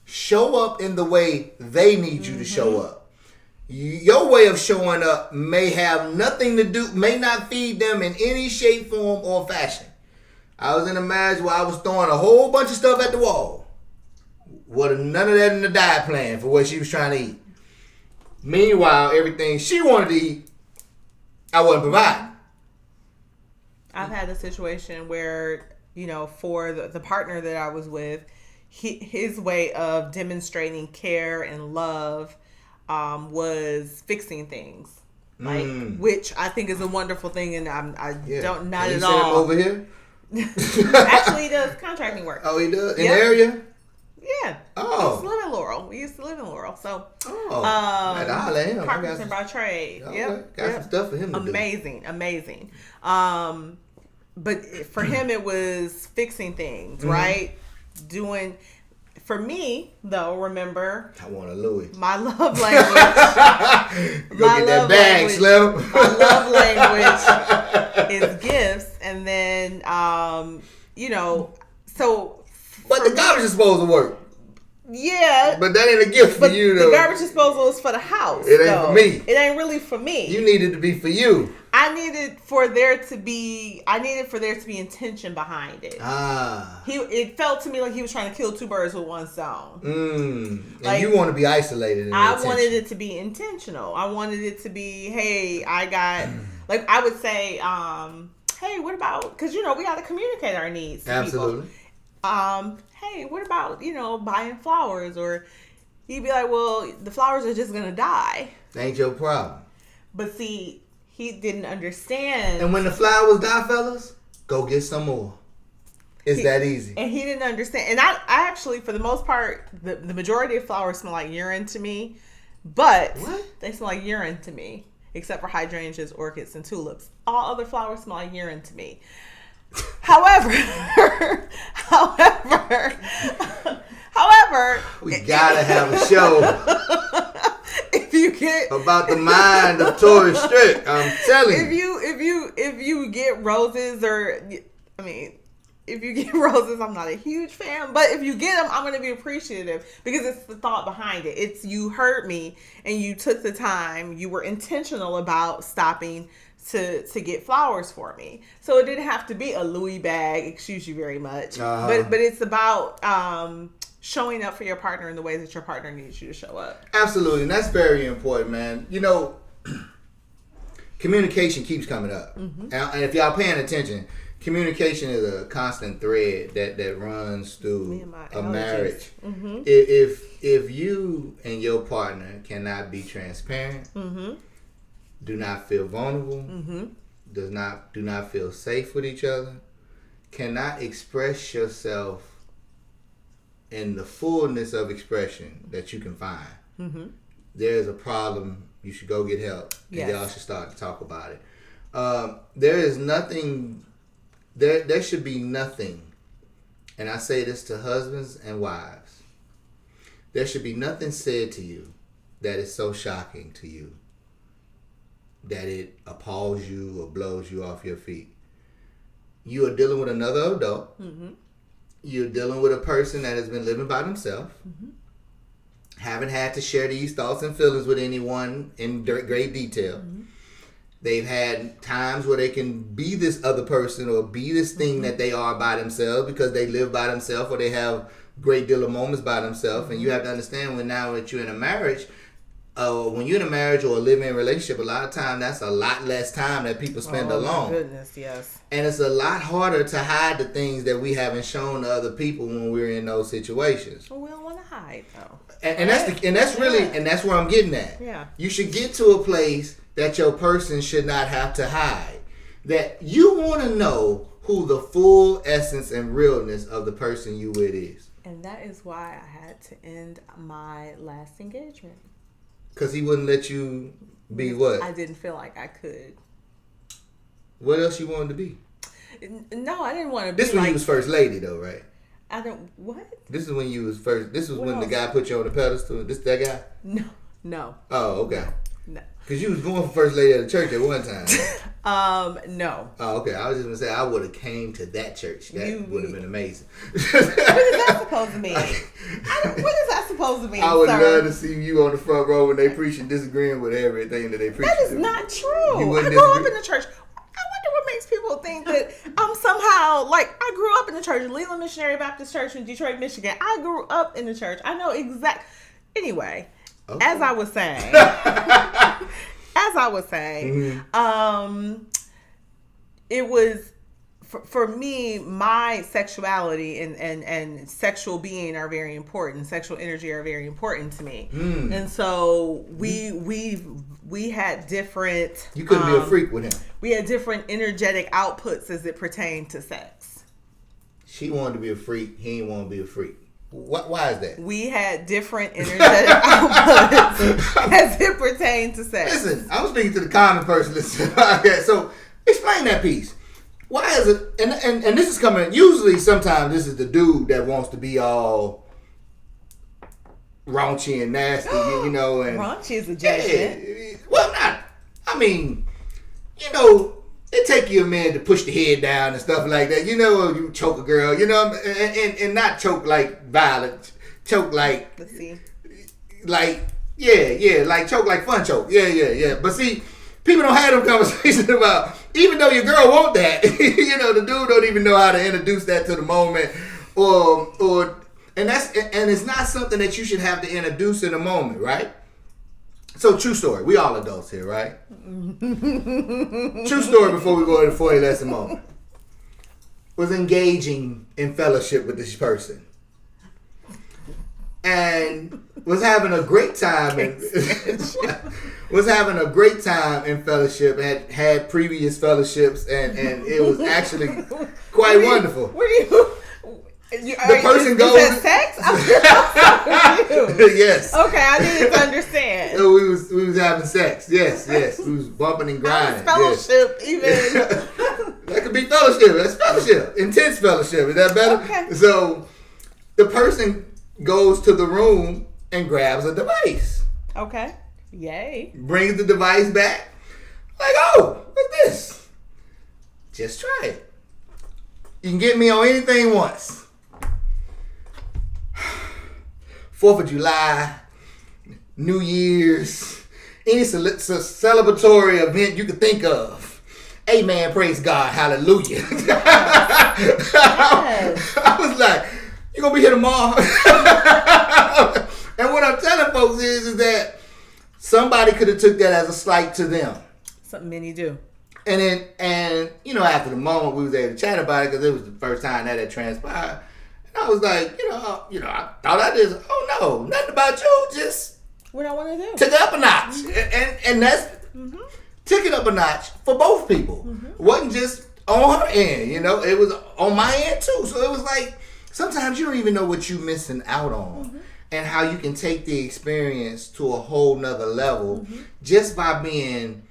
Show up in the way they need you to show up. Your way of showing up may have nothing to do, may not feed them in any shape, form, or fashion. I was in a marriage where I was throwing a whole bunch of stuff at the wall. With none of that in the diet plan for what she was trying to eat. Meanwhile, everything she wanted to eat, I wasn't providing. I've had a situation where, for the partner that I was with, his way of demonstrating care and love was fixing things, which I think is a wonderful thing, and I don't not Can at you all. Send him over here? Actually, he does contracting work. Oh, he does in the area. Yeah. Oh. We used to live in Laurel. So. I'd holler at him. Carpenter by trade. Okay. Yep. Got some stuff for him to do. Amazing. But for him, it was fixing things, right? Doing. For me, though, remember, I want a Louis. My love language. Go get that bag, Slim. My love language is gifts, and then, so. But the garbage is supposed to work. Yeah. But that ain't a gift for you, though. The garbage disposal is for the house. It ain't for me. It ain't really for me. You need it to be for you. I needed for there to be intention behind it. It felt to me like he was trying to kill two birds with one stone. And you want to be isolated. I wanted it to be intentional. I wanted it to be, hey, I got, like I would say, hey, what about, because we got to communicate our needs to Absolutely. people. Hey, what about, buying flowers? Or he'd be like, well, the flowers are just going to die. Ain't your problem. But see, he didn't understand. And when the flowers die, fellas, go get some more. It's that easy. And he didn't understand. And I actually, for the most part, the majority of flowers smell like urine to me. But they smell like urine to me. Except for hydrangeas, orchids, and tulips. All other flowers smell like urine to me. However, we gotta have a show if you get about the mind of Tori Strick. I'm telling you. If you get roses, if you get roses, I'm not a huge fan, but if you get them, I'm going to be appreciative because it's the thought behind it. It's you heard me and you took the time. You were intentional about stopping to get flowers for me. So it didn't have to be a Louis bag, excuse you very much. But it's about showing up for your partner in the way that your partner needs you to show up. Absolutely. And that's very important, man. Communication keeps coming up. And if y'all paying attention, communication is a constant thread that runs through a marriage. If you and your partner cannot be transparent, do not feel vulnerable, do not feel safe with each other, cannot express yourself in the fullness of expression that you can find, there's a problem. You should go get help. And y'all should start to talk about it. There is nothing. There should be nothing, and I say this to husbands and wives, there should be nothing said to you that is so shocking to you that it appalls you or blows you off your feet. You are dealing with another adult. You're dealing with a person that has been living by themselves, haven't had to share these thoughts and feelings with anyone in great detail. They've had times where they can be this other person or be this thing that they are by themselves because they live by themselves or they have a great deal of moments by themselves. And you have to understand when now that you're in a marriage, when you're in a marriage or a living relationship, a lot of time that's a lot less time that people spend alone. Oh my goodness, yes. And it's a lot harder to hide the things that we haven't shown to other people when we're in those situations. Well, we don't want to hide though. And that's where I'm getting at. Yeah. You should get to a place that your person should not have to hide. That you want to know who the full essence and realness of the person you with is. And that is why I had to end my last engagement. Because he wouldn't let you be what? I didn't feel like I could. What else you wanted to be? No, I didn't want to be This when you was first lady though, right? I don't. What? This is when you was first. This was What when else? the guy put you on the pedestal. That guy? No. Oh, okay. No. Because you was going for first lady of the church at one time. No. Oh, okay. I was just gonna say I would have came to that church. That would have been amazing. What is that supposed to mean? What is that supposed to mean? I would sir? love to see you on the front row when they preaching, disagreeing with everything that they preach. That is not true. You I wouldn't grew up disagree? in the church. I wonder what makes people think that I'm somehow like I grew up in the church, Leland Missionary Baptist Church in Detroit, Michigan. I grew up in the church. I know exact. Anyway, Okay. as I was saying, it was for me. My sexuality and sexual being are very important. Sexual energy are very important to me, and so we had different. You couldn't be a freak with him. We had different energetic outputs as it pertained to sex. She wanted to be a freak. He didn't want to be a freak. Why is that? We had different energetic outputs as it pertained to sex. Listen, I'm speaking to the common person. Listen, okay, so explain that piece. Why is it? And this is coming. Usually, sometimes this is the dude that wants to be all raunchy and nasty, you know. And Raunchy is a judgment. yeah, well, not. I mean, you know, it take you a minute to push the head down and stuff like that. You know, you choke a girl, you know, and not choke like violent, choke like. Let's see. Like, yeah, like choke like fun choke. Yeah. But see, people don't have them conversations about, even though your girl want that, you know, the dude don't even know how to introduce that to the moment, and it's not something that you should have to introduce in the moment, right? So, true story. We all adults here, right? True story before we go into 40 lesson moment. Was engaging in fellowship with this person. And was having a great time in fellowship, had previous fellowships, and it was actually quite wonderful. The person goes. Is that sex? I'm confused. Yes. Okay, I needed to understand. So we was having sex. Yes. We was bumping and grinding. Fellowship, even. That could be fellowship. That's fellowship. Intense fellowship. Is that better? Okay. So the person goes to the room and grabs a device. Okay. Yay. Brings the device back. Like, oh, what's this? Just try it. You can get me on anything once. 4th of July, New Year's, any celebratory event you could think of. Amen, praise God, hallelujah. Yes. I was like, you gonna be here tomorrow? And what I'm telling folks is that somebody could have took that as a slight to them. Something many do. And you know, after the moment we was able to chat about it, because it was the first time that had transpired. And I was like, you know, I thought I did. Oh no, nothing about you. Just What I want to do. took it up a notch, and that's took it up a notch for both people. It wasn't just on her end, you know. It was on my end too. So it was like sometimes you don't even know what you're missing out on, and how you can take the experience to a whole nother level just by being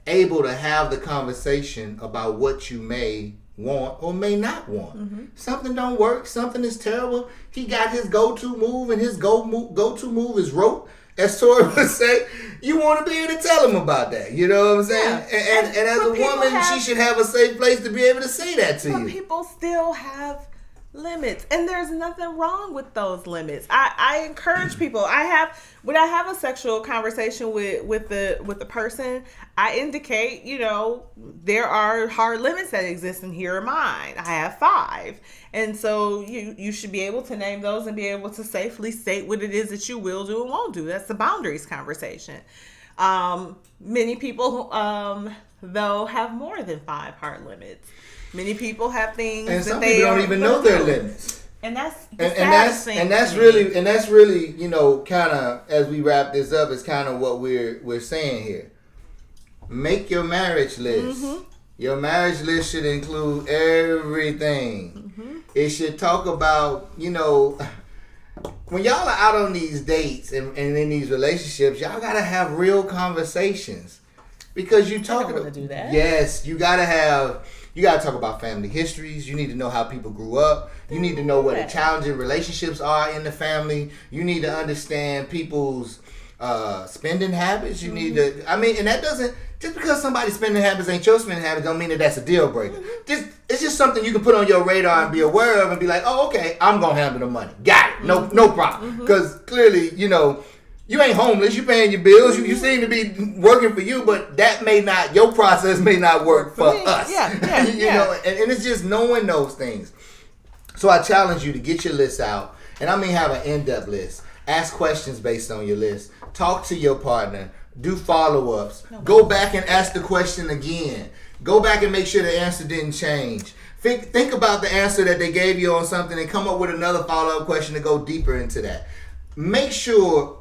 able to have the conversation about what you may want or may not want. Something don't work. Something is terrible. He got his go-to move, and his go-to move is rope. As Tori would say, you want to be able to tell him about that. You know what I'm saying? Yeah. And as a woman, she should have a safe place to be able to say that to But you. people still have limits, and there's nothing wrong with those limits. I encourage people. When I have a sexual conversation with the person, I indicate, you know, there are hard limits that exist, and here are mine. I have 5, and so you should be able to name those and be able to safely state what it is that you will do and won't do. That's the boundaries conversation. Many people though have more than 5 hard limits. Many people have things And that some they people don't even know their limits. And that's that's really, you know, kind of, as we wrap this up, is kind of what we're saying here. Make your marriage list. Your marriage list should include everything. It should talk about, you know, when y'all are out on these dates and in these relationships, y'all gotta have real conversations. Because you I talking don't want to do that. Yes, you gotta talk about family histories. You need to know how people grew up. You need to know what the challenging relationships are in the family. You need to understand people's spending habits. You need to, and that doesn't, just because somebody's spending habits ain't your spending habits don't mean that that's a deal breaker. It's just something you can put on your radar and be aware of and be like, oh, okay, I'm going to handle the money. Got it. No problem. Because clearly, you ain't homeless. You paying your bills. You seem to be working for you, but your process may not work for us. Yeah. And it's just knowing those things. So I challenge you to get your list out. And have an in-depth list. Ask questions based on your list. Talk to your partner. Do follow-ups. Go back and ask the question again. Go back and make sure the answer didn't change. Think about the answer that they gave you on something and come up with another follow-up question to go deeper into that. Make sure,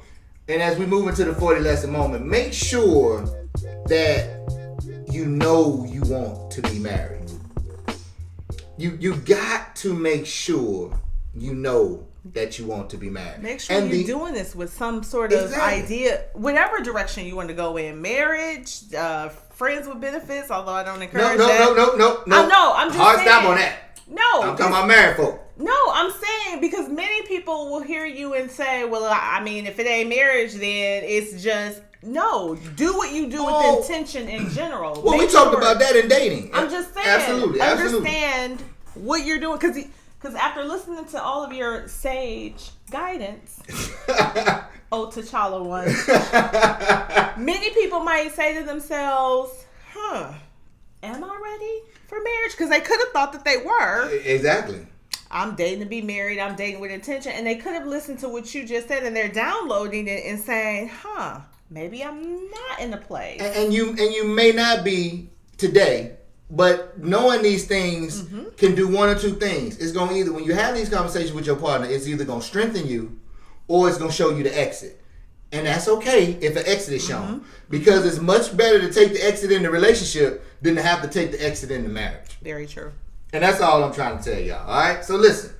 and as we move into the 40 lesson moment, make sure that you know you want to be married. You got to make sure you know that you want to be married. Make sure you're doing this with some sort of idea, whatever direction you want to go in. Marriage, friends with benefits, although I don't encourage that. No. No, I'm just hard saying. stop on that. No. I'm talking about married folk. No, I'm saying because many people will hear you and say, well, if it ain't marriage, then it's just... No, do what you do with intention in general. Well, we talked about that in dating. I'm just saying. Absolutely. Understand what you're doing. Because after listening to all of your sage guidance, T'Challa one, many people might say to themselves, am I ready for marriage? Because they could have thought that they were. Exactly. I'm dating to be married. I'm dating with intention. And they could have listened to what you just said and they're downloading it and saying, maybe I'm not in the place. And you may not be today, but knowing these things can do one or two things. It's going to either, when you have these conversations with your partner, it's either going to strengthen you or it's going to show you the exit. And that's okay if an exit is shown. Because it's much better to take the exit in the relationship than to have to take the exit in the marriage. Very true. And that's all I'm trying to tell y'all. All right? So listen.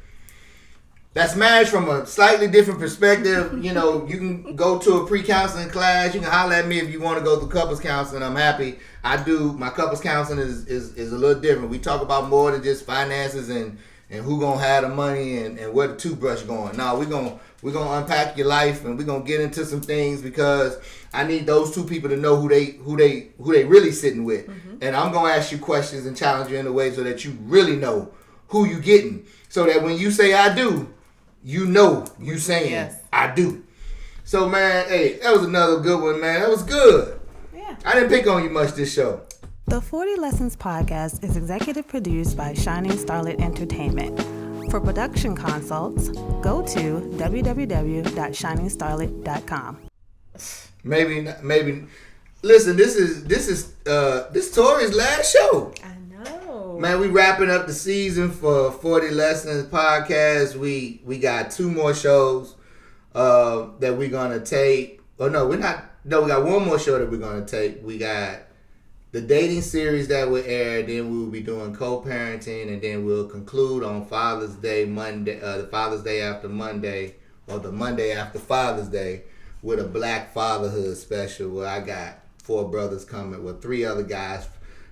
That's marriage from a slightly different perspective. You can go to a pre-counseling class. You can holler at me if you want to go through couples counseling. I'm happy. I do. My couples counseling is a little different. We talk about more than just finances and who gonna have the money and where the toothbrush going. No, we're gonna unpack your life and we're gonna get into some things because I need those two people to know who they really sitting with. And I'm gonna ask you questions and challenge you in a way so that you really know who you getting. So that when you say I do, you know you saying yes. I do. So man, hey, that was another good one, man. That was good. Yeah. I didn't pick on you much this show. The 40 Lessons podcast is executive produced by Shining Starlet Entertainment. For production consults, go to www.shiningstarlet.com. Maybe. Listen, this is Tori's last show. I know. Man, we wrapping up the season for 40 Lessons podcast. We got 2 more shows that we're gonna take. Oh no, we're not. No, we got 1 more show that we're gonna take. We got the dating series that will air. Then we will be doing co-parenting, and then we'll conclude on Father's Day Monday, the Father's Day after Monday, or the Monday after Father's Day, with a Black Fatherhood special where I got 4 brothers coming with 3 other guys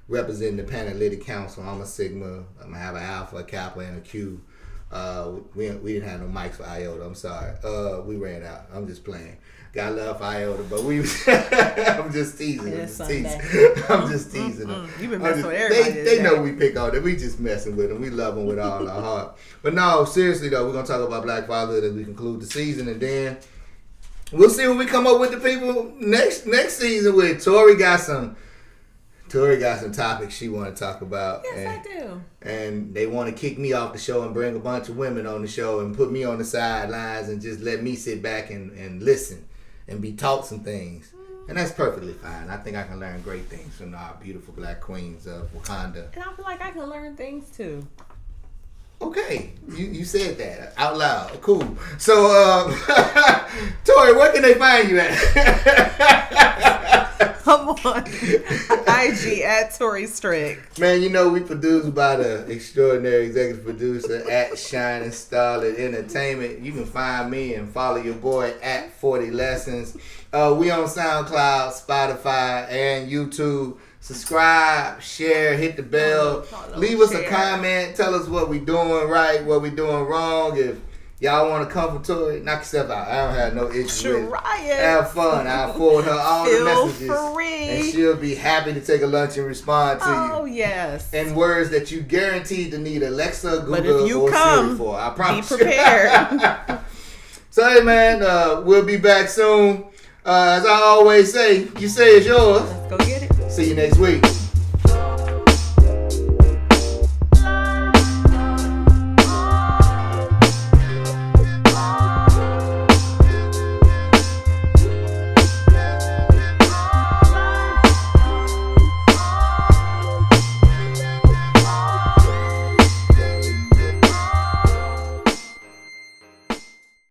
representing the Panhellenic Council. I'm a Sigma. I'm gonna have an Alpha, a Kappa, and a Q. We didn't have no mics for IOTA. I'm sorry. We ran out. I'm just playing. Got love for IOTA, but I'm just teasing. I'm just teasing them. You've been messing with everybody. They know we pick on them. We just messing with them. We love them with all our heart. But no, seriously though, we're gonna talk about Black Fatherhood as we conclude the season, and then we'll see what we come up with the people next season with. Tori got some topics she want to talk about. Yes, I do. And they want to kick me off the show and bring a bunch of women on the show and put me on the sidelines and just let me sit back and listen and be taught some things. And that's perfectly fine. I think I can learn great things from our beautiful Black queens of Wakanda. And I feel like I can learn things too. Okay, you said that out loud. Cool. So, Tori, where can they find you at? Come on. IG at Tori Strick. Man, you know we produced by the extraordinary executive producer at Shining Starlet Entertainment. You can find me and follow your boy at 40 Lessons. We on SoundCloud, Spotify, and YouTube. Subscribe, share, hit the bell. Leave us a comment. Tell us what we doing right, what we doing wrong. If y'all want to come for Tori, knock yourself out. I don't have no issue with it. Try it. Have fun. I'll forward her all the Feel messages. free. And she'll be happy to take a lunch and respond to you. Oh, yes. And words that you guaranteed to need Alexa, Google, But if you or come, Siri for. I promise. be prepared. So, hey, man, we'll be back soon. As I always say, you say it's yours. Let's go get it. See you next week.